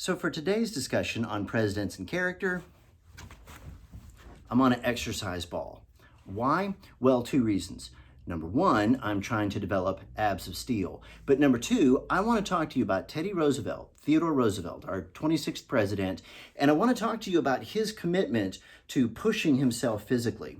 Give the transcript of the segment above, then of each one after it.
So for today's discussion on presidents and character, I'm on an exercise ball. Why? Well, two reasons. Number one, I'm trying to develop abs of steel. But number two, I want to talk to you about Teddy Roosevelt, Theodore Roosevelt, our 26th president, and I want to talk to you about his commitment to pushing himself physically.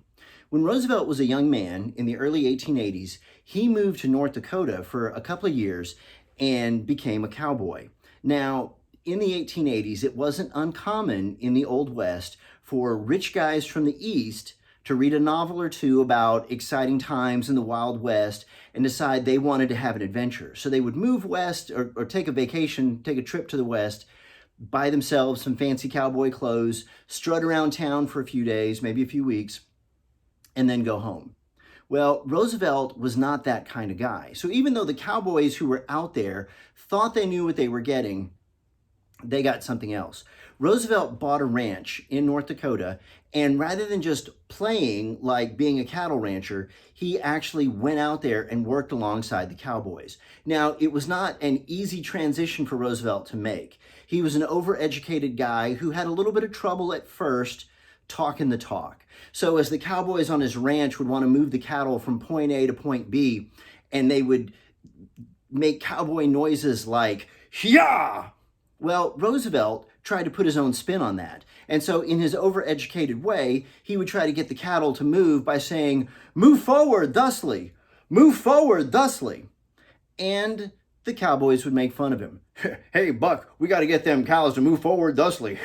When Roosevelt was a young man in the early 1880s, he moved to North Dakota for a couple of years and became a cowboy. Now, in the 1880s, it wasn't uncommon in the Old West for rich guys from the East to read a novel or two about exciting times in the Wild West and decide they wanted to have an adventure. So they would move west or take a vacation, take a trip to the West, buy themselves some fancy cowboy clothes, strut around town for a few days, maybe a few weeks, and then go home. Well, Roosevelt was not that kind of guy. So even though the cowboys who were out there thought they knew what they were getting, they got something else. Roosevelt bought a ranch in North Dakota, and rather than just playing like being a cattle rancher, he actually went out there and worked alongside the cowboys. Now, it was not an easy transition for Roosevelt to make. He was an overeducated guy who had a little bit of trouble at first talking the talk. So as the cowboys on his ranch would want to move the cattle from point A to point B, and they would make cowboy noises like, "Yah!" Well, Roosevelt tried to put his own spin on that. And so in his overeducated way, he would try to get the cattle to move by saying, "Move forward thusly, move forward thusly." And the cowboys would make fun of him. "Hey, Buck, we got to get them cows to move forward thusly."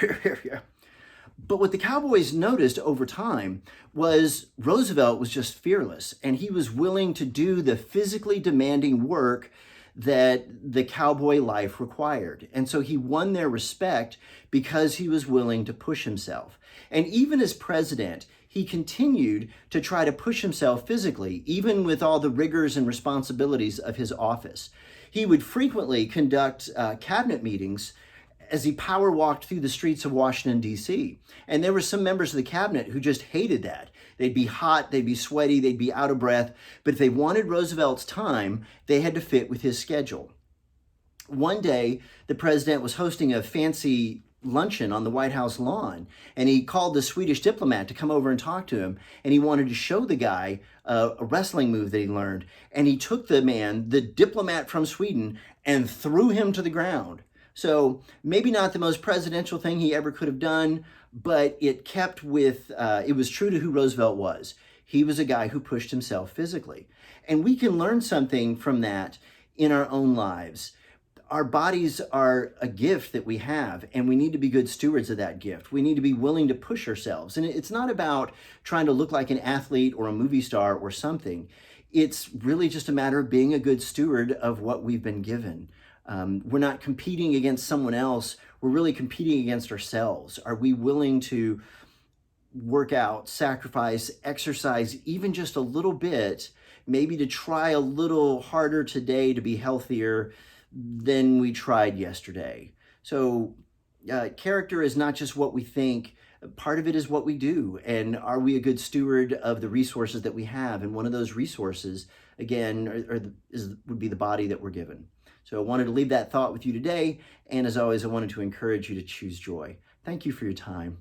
But what the cowboys noticed over time was Roosevelt was just fearless, and he was willing to do the physically demanding work that the cowboy life required. And so he won their respect because he was willing to push himself. And even as president, he continued to try to push himself physically, even with all the rigors and responsibilities of his office. He would frequently conduct cabinet meetings as he power walked through the streets of Washington, D.C. And there were some members of the cabinet who just hated that. They'd be hot, they'd be sweaty, they'd be out of breath. But if they wanted Roosevelt's time, they had to fit with his schedule. One day, the president was hosting a fancy luncheon on the White House lawn, and he called the Swedish diplomat to come over and talk to him, and he wanted to show the guy a wrestling move that he learned. And he took the man, the diplomat from Sweden, and threw him to the ground. So maybe not the most presidential thing he ever could have done, but it kept with, it was true to who Roosevelt was. He was a guy who pushed himself physically. And we can learn something from that in our own lives. Our bodies are a gift that we have, and we need to be good stewards of that gift. We need to be willing to push ourselves. And it's not about trying to look like an athlete or a movie star or something. It's really just a matter of being a good steward of what we've been given. We're not competing against someone else. We're really competing against ourselves. Are we willing to work out, sacrifice, exercise even just a little bit, maybe to try a little harder today to be healthier than we tried yesterday? So character is not just what we think. Part of it is what we do. And are we a good steward of the resources that we have? And one of those resources, again, would be the body that we're given. So I wanted to leave that thought with you today. And as always, I wanted to encourage you to choose joy. Thank you for your time.